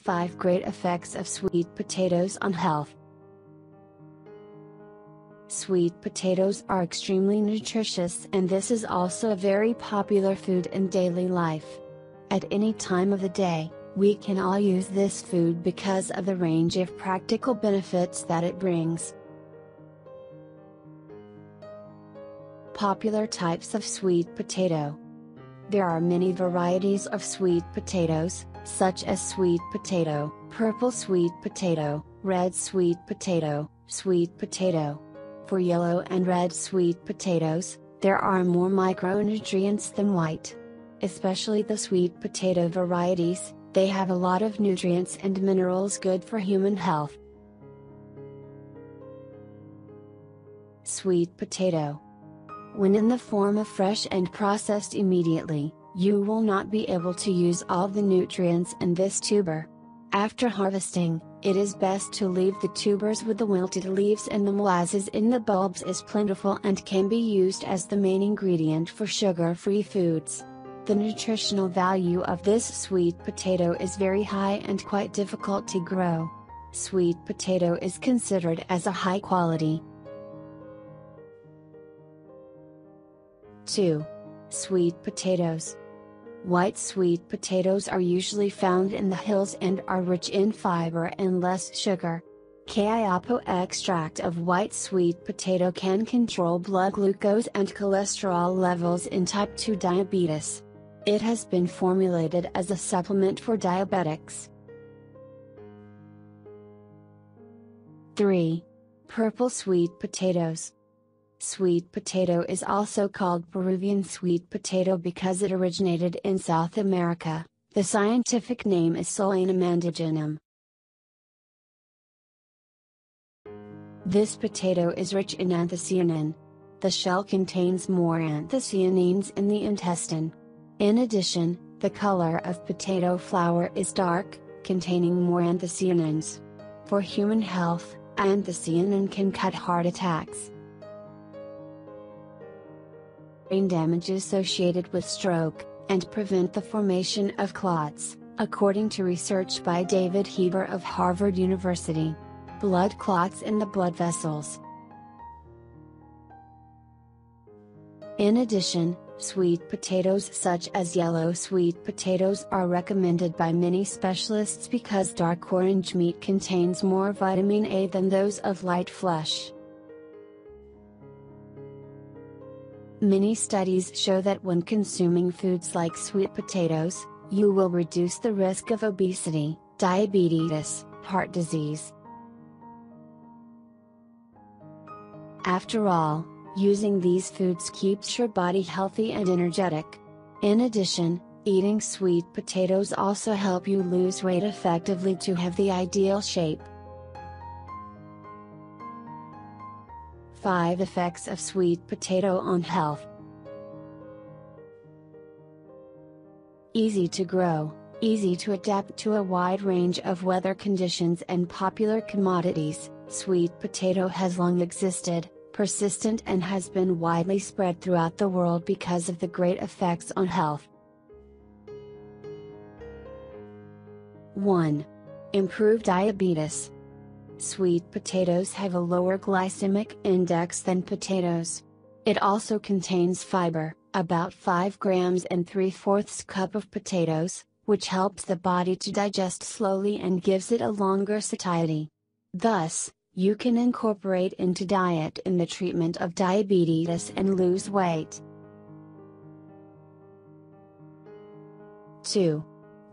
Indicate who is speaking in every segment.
Speaker 1: 5 Great Effects of Sweet Potatoes on Health. Sweet potatoes are extremely nutritious, and this is also a very popular food in daily life. At any time of the day, we can all use this food because of the range of practical benefits that it brings. Popular types of sweet potato. There are many varieties of sweet potatoes, such as sweet potato, purple sweet potato, red sweet potato, sweet potato. For yellow and red sweet potatoes, there are more micronutrients than white. Especially the sweet potato varieties, they have a lot of nutrients and minerals good for human health. Sweet potato. When in the form of fresh and processed immediately, you will not be able to use all the nutrients in this tuber. After harvesting, it is best to leave the tubers with the wilted leaves, and the molasses in the bulbs is plentiful and can be used as the main ingredient for sugar-free foods. The nutritional value of this sweet potato is very high and quite difficult to grow. Sweet potato is considered as a high quality. 2. Sweet potatoes. White sweet potatoes are usually found in the hills and are rich in fiber and less sugar. Caiapo extract of white sweet potato can control blood glucose and cholesterol levels in type 2 diabetes. It has been formulated as a supplement for diabetics. 3. Purple sweet potatoes. Sweet potato is also called Peruvian sweet potato because it originated in South America. The scientific name is Solanum indigenum. This potato is rich in anthocyanin. The shell contains more anthocyanins in the intestine. In addition, the color of potato flour is dark, containing more anthocyanins. For human health, anthocyanin can cut heart attacks, brain damage associated with stroke, and prevent the formation of clots, according to research by David Heber of Harvard University. Blood clots in the blood vessels. In addition, sweet potatoes such as yellow sweet potatoes are recommended by many specialists because dark orange meat contains more vitamin A than those of light flesh. Many studies show that when consuming foods like sweet potatoes, you will reduce the risk of obesity, diabetes, heart disease. After all, using these foods keeps your body healthy and energetic. In addition, eating sweet potatoes also help you lose weight effectively to have the ideal shape. 5 Effects of sweet potato on health. Easy to grow, easy to adapt to a wide range of weather conditions and popular commodities. Sweet potato has long existed, persistent, and has been widely spread throughout the world because of the great effects on health. 1. Improve diabetes. Sweet potatoes have a lower glycemic index than potatoes. It also contains fiber, about 5 grams and 3/4 cup of potatoes, which helps the body to digest slowly and gives it a longer satiety. Thus, you can incorporate into diet in the treatment of diabetes and lose weight. 2.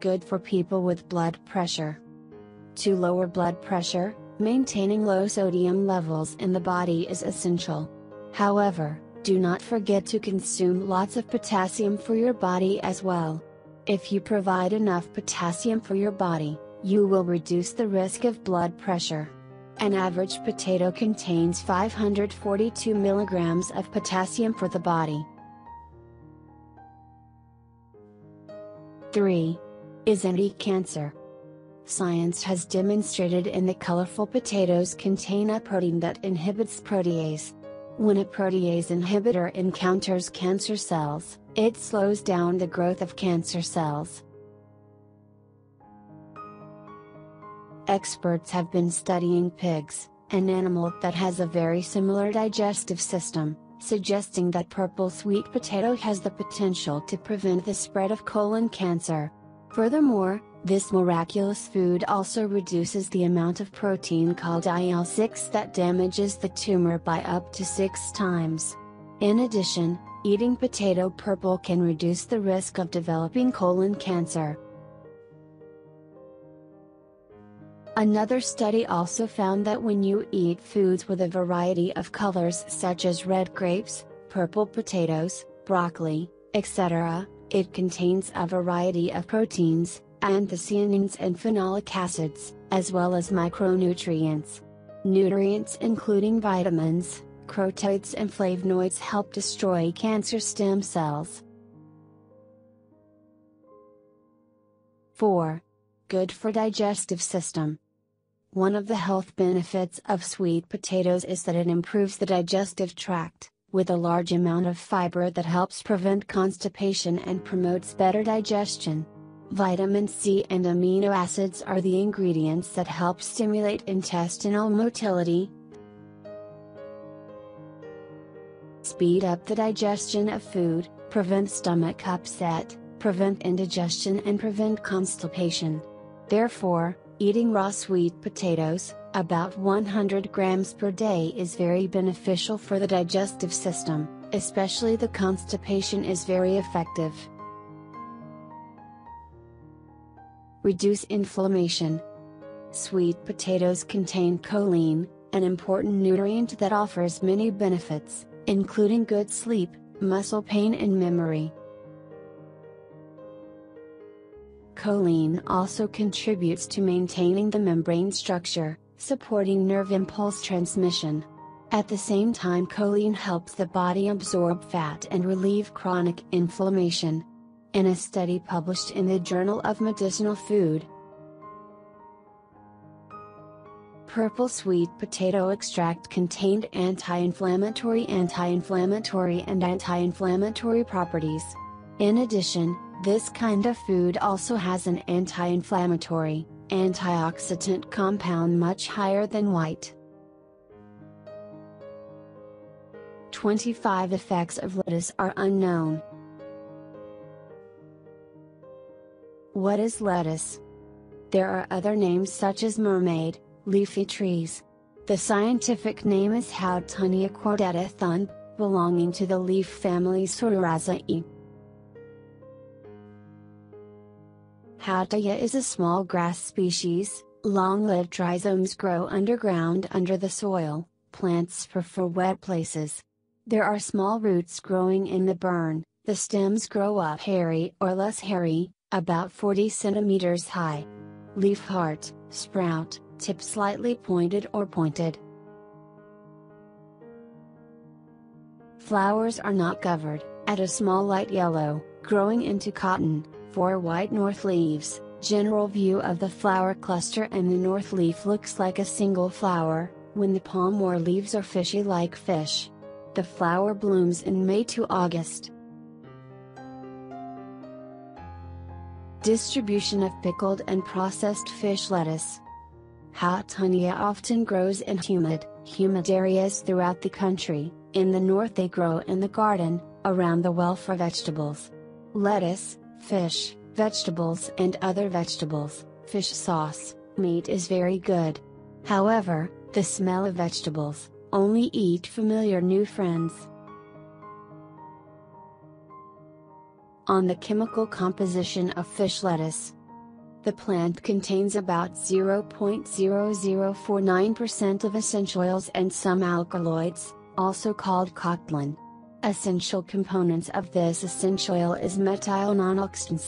Speaker 1: Good for people with blood pressure. To lower blood pressure, maintaining low sodium levels in the body is essential. However, do not forget to consume lots of potassium for your body as well. If you provide enough potassium for your body, you will reduce the risk of blood pressure. An average potato contains 542 milligrams of potassium for the body. 3. Is anti-cancer. Science has demonstrated in the colorful potatoes contain a protein that inhibits protease. When a protease inhibitor encounters cancer cells, it slows down the growth of cancer cells. Experts have been studying pigs, an animal that has a very similar digestive system, suggesting that purple sweet potato has the potential to prevent the spread of colon cancer. Furthermore, this miraculous food also reduces the amount of protein called IL-6 that damages the tumor by up to 6 times. In addition, eating potato purple can reduce the risk of developing colon cancer. Another study also found that when you eat foods with a variety of colors such as red grapes, purple potatoes, broccoli, etc., it contains a variety of proteins, anthocyanins and phenolic acids, as well as micronutrients. Nutrients including vitamins, crotinoids and flavonoids help destroy cancer stem cells. 4. Good for digestive system. One of the health benefits of sweet potatoes is that it improves the digestive tract, with a large amount of fiber that helps prevent constipation and promotes better digestion. Vitamin C and amino acids are the ingredients that help stimulate intestinal motility, speed up the digestion of food, prevent stomach upset, prevent indigestion and prevent constipation. Therefore, eating raw sweet potatoes, about 100 grams per day, is very beneficial for the digestive system, especially the constipation is very effective. Reduce inflammation. Sweet potatoes contain choline, an important nutrient that offers many benefits, including good sleep, muscle pain and memory. Choline also contributes to maintaining the membrane structure, supporting nerve impulse transmission. At the same time, choline helps the body absorb fat and relieve chronic inflammation. In a study published in the Journal of Medicinal Food, purple sweet potato extract contained anti-inflammatory and anti-inflammatory properties. In addition, this kind of food also has an anti-inflammatory, antioxidant compound much higher than white. 25 effects of lettuce are unknown. What is lettuce? There are other names such as mermaid, leafy trees. The scientific name is Houtonia cordata thun, belonging to the leaf family Pseudoraceae. Houtonia is a small grass species. Long-lived rhizomes grow underground under the soil. Plants prefer wet places. There are small roots growing in the burn. The stems grow up hairy or less hairy, about 40 centimeters high. Leaf heart, sprout, tip slightly pointed or pointed. Flowers are not covered, at a small light yellow, growing into cotton. 4 white north leaves. General view of the flower cluster, and the north leaf looks like a single flower, when the palm or leaves are fishy like fish. The flower blooms in May to August. Distribution of pickled and processed fish lettuce. Houtonia often grows in humid areas throughout the country. In the north they grow in the garden, around the well for vegetables. Lettuce, fish, vegetables and other vegetables, fish sauce, meat is very good. However, the smell of vegetables, only eat familiar new friends. On the chemical composition of fish lettuce. The plant contains about 0.0049% of essential oils and some alkaloids, also called cotyledon. Essential components of this essential oil is methylnonoxidil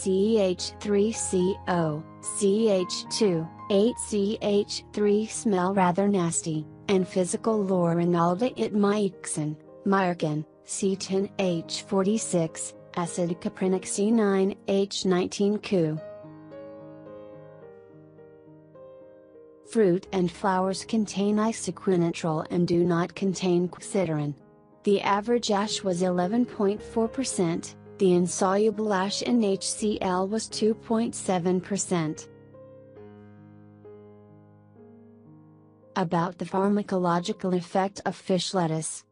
Speaker 1: CH3CO, CH2, 8CH3 smell rather nasty, and physical laurinaldehyd myxin, C10H46, acid caprinic C9H19Q. Fruit and flowers contain isoquinol and do not contain quercetin. The average ash was 11.4%, the insoluble ash in HCl was 2.7%. About the pharmacological effect of fish lettuce.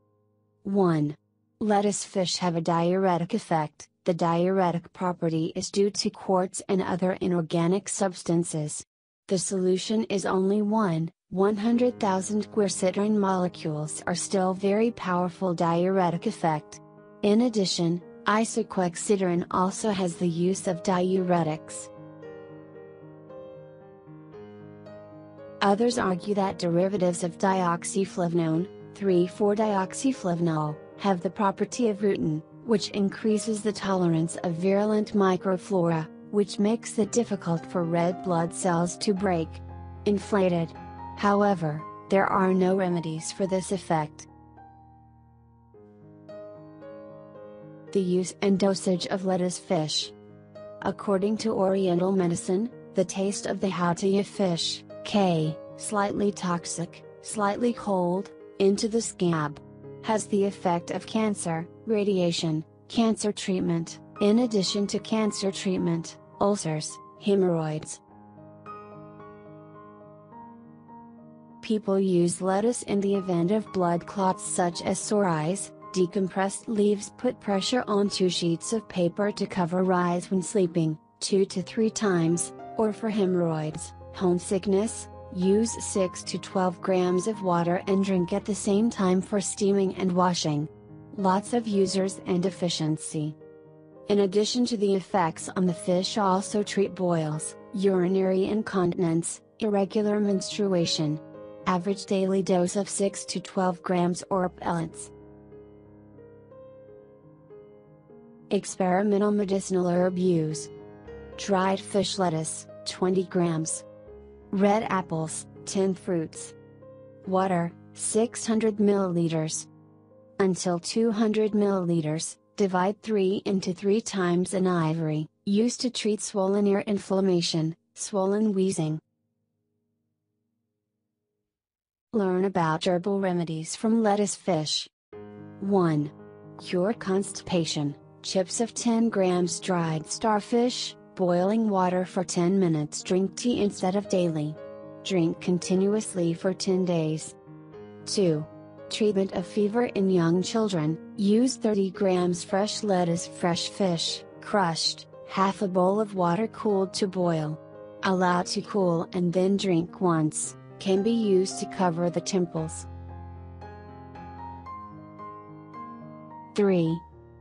Speaker 1: 1. Lettuce fish have a diuretic effect. The diuretic property is due to quartz and other inorganic substances. The solution is only 100,000 quercetin molecules are still very powerful diuretic effect. In addition, isoquercetin also has the use of diuretics. Others argue that derivatives of dioxyflavonone, 3,4-dioxyflavonol, have the property of rutin, which increases the tolerance of virulent microflora, which makes it difficult for red blood cells to break. Inflated. However, there are no remedies for this effect. The use and dosage of lettuce fish. According to Oriental medicine, the taste of the hautia fish, slightly toxic, slightly cold, into the scab, has the effect of cancer, radiation, cancer treatment, in addition to cancer treatment, ulcers, hemorrhoids. People use lettuce in the event of blood clots such as sore eyes. Decompressed leaves put pressure on 2 sheets of paper to cover eyes when sleeping, 2 to 3 times, or for hemorrhoids, homesickness, use 6 to 12 grams of water and drink at the same time for steaming and washing. Lots of users and efficiency. In addition to the effects on the fish, also treat boils, urinary incontinence, irregular menstruation. Average daily dose of 6 to 12 grams or pellets. Experimental medicinal herb use. Dried fish lettuce, 20 grams. Red apples, 10 fruits. Water, 600 milliliters. Until 200 milliliters, divide 3 into 3 times in ivory, used to treat swollen ear inflammation, swollen wheezing. Learn about herbal remedies from lettuce fish. 1. Cure constipation. Chips of 10 grams dried starfish, boiling water for 10 minutes. Drink tea instead of daily. Drink continuously for 10 days. 2. Treatment of fever in young children. Use 30 grams fresh lettuce, fresh fish, crushed, half a bowl of water cooled to boil. Allow to cool and then drink once. Can be used to cover the temples. 3.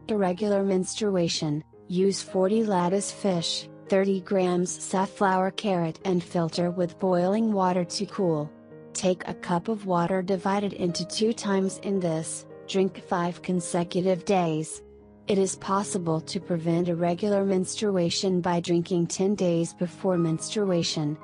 Speaker 1: Irregular menstruation. Use 40 lettuce fish, 30 grams safflower carrot and filter with boiling water to cool. Take a cup of water divided into 2 times in this, drink 5 consecutive days. It is possible to prevent irregular menstruation by drinking 10 days before menstruation.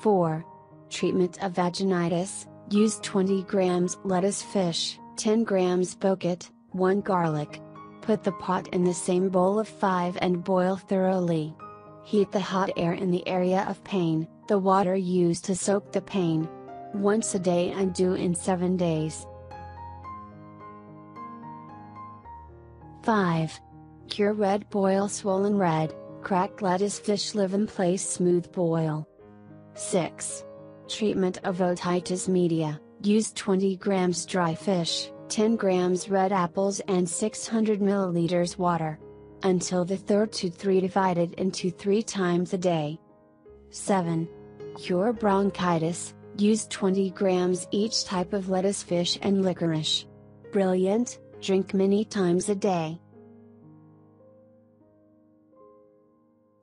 Speaker 1: 4. Treatment of vaginitis. Use 20 grams lettuce fish, 10 grams boquet, 1 garlic. Put the pot in the same bowl of 5 and boil thoroughly. Heat the hot air in the area of pain, the water used to soak the pain. Once a day and do in 7 days. 5. Cure red boil swollen red, crack lettuce fish live in place smooth boil. 6. Treatment of otitis media. Use 20 grams dry fish, 10 grams red apples and 600 milliliters water. Until the third to 3 divided into 3 times a day. 7. Cure bronchitis. Use 20 grams each type of lettuce fish and licorice. Brilliant, drink many times a day.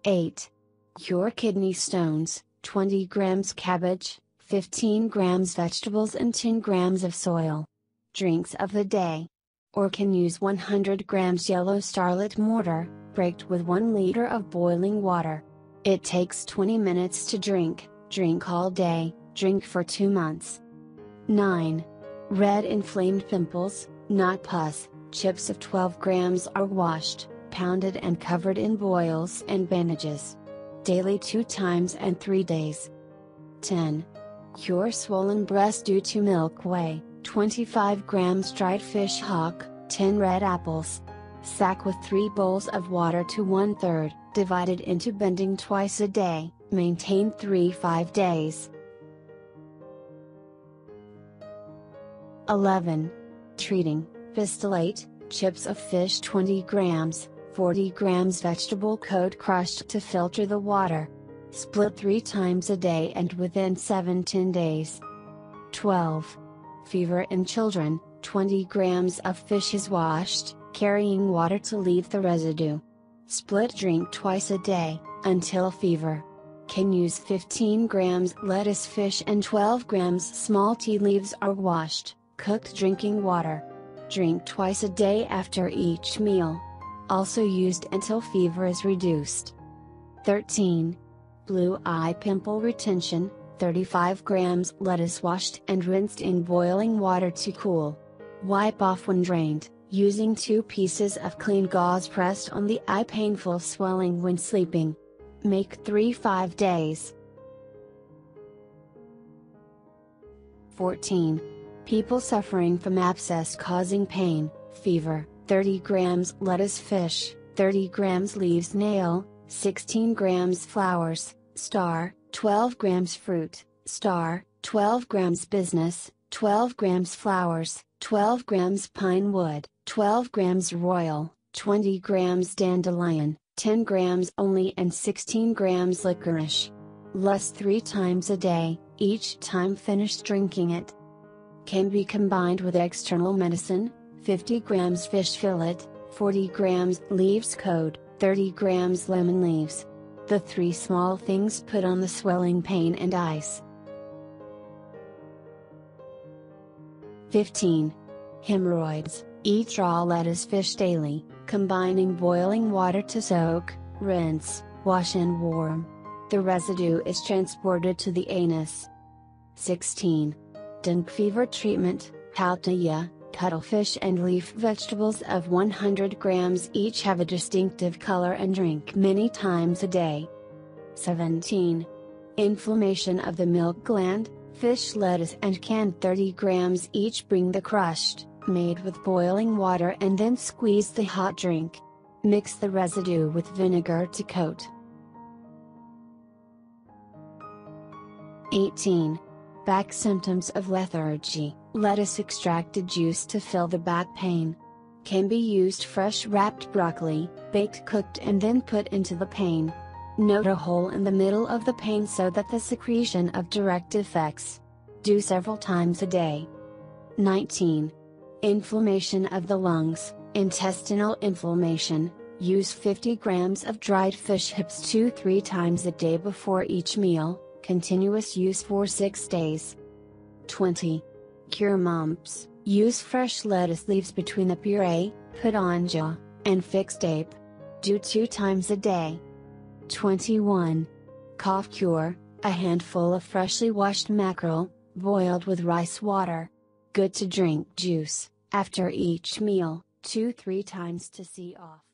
Speaker 1: 8. Cure kidney stones. 20 grams cabbage, 15 grams vegetables and 10 grams of soil. Drinks of the day. Or can use 100 grams yellow starlet mortar, breaked with 1 liter of boiling water. It takes 20 minutes to drink, drink all day, drink for 2 months. 9. Red inflamed pimples, not pus, chips of 12 grams are washed, pounded and covered in boils and bandages. Daily 2 times and 3 days. 10. Cure swollen breast due to milk whey, 25 grams dried fish hock, 10 red apples. Sack with 3 bowls of water to 1/3, divided into bending twice a day, maintain 3-5 days. 11. Treating, distillate, chips of fish 20 grams, 40 grams vegetable coat crushed to filter the water. Split 3 times a day and within 7-10 days. 12. Fever in children, 20 grams of fish is washed, carrying water to leave the residue. Split drink twice a day, until fever. Can use 15 grams lettuce fish and 12 grams small tea leaves are washed, cooked drinking water. Drink twice a day after each meal. Also used until fever is reduced. 13. Blue eye pimple retention, 35 grams lettuce washed and rinsed in boiling water to cool. Wipe off when drained, using 2 pieces of clean gauze pressed on the eye. Painful swelling when sleeping. Make 3-5 days. 14. People suffering from abscess causing pain, fever, 30 grams lettuce fish, 30 grams leaves nail, 16 grams flowers, star, 12 grams fruit, star, 12 grams business, 12 grams flowers, 12 grams pine wood, 12 grams royal, 20 grams dandelion, 10 grams only and 16 grams licorice. Less 3 times a day, each time finished drinking it. Can be combined with external medicine, 50 grams fish fillet, 40 grams leaves coat, 30 grams lemon leaves. The 3 small things put on the swelling pain and ice. 15. Hemorrhoids, eat raw lettuce fish daily, combining boiling water to soak, rinse, wash and warm. The residue is transported to the anus. 16. Dengue fever treatment, haltia, cuttlefish and leaf vegetables of 100 grams each have a distinctive color and drink many times a day. 17. Inflammation of the milk gland, fish lettuce and canned 30 grams each. Bring the crushed, made with boiling water and then squeeze the hot drink. Mix the residue with vinegar to coat. 18. Back symptoms of lethargy, lettuce extracted juice to fill the back pain. Can be used fresh wrapped broccoli, baked cooked and then put into the pain. Note a hole in the middle of the pain so that the secretion of direct effects. Do several times a day. 19. Inflammation of the lungs, intestinal inflammation, use 50 grams of dried fish hips 2-3 times a day before each meal. Continuous use for 6 days. 20. Cure mumps, use fresh lettuce leaves between the puree, put on jaw, and fixed tape. Do 2 times a day. 21. Cough cure, a handful of freshly washed mackerel, boiled with rice water. Good to drink juice, after each meal, 2-3 times to see off.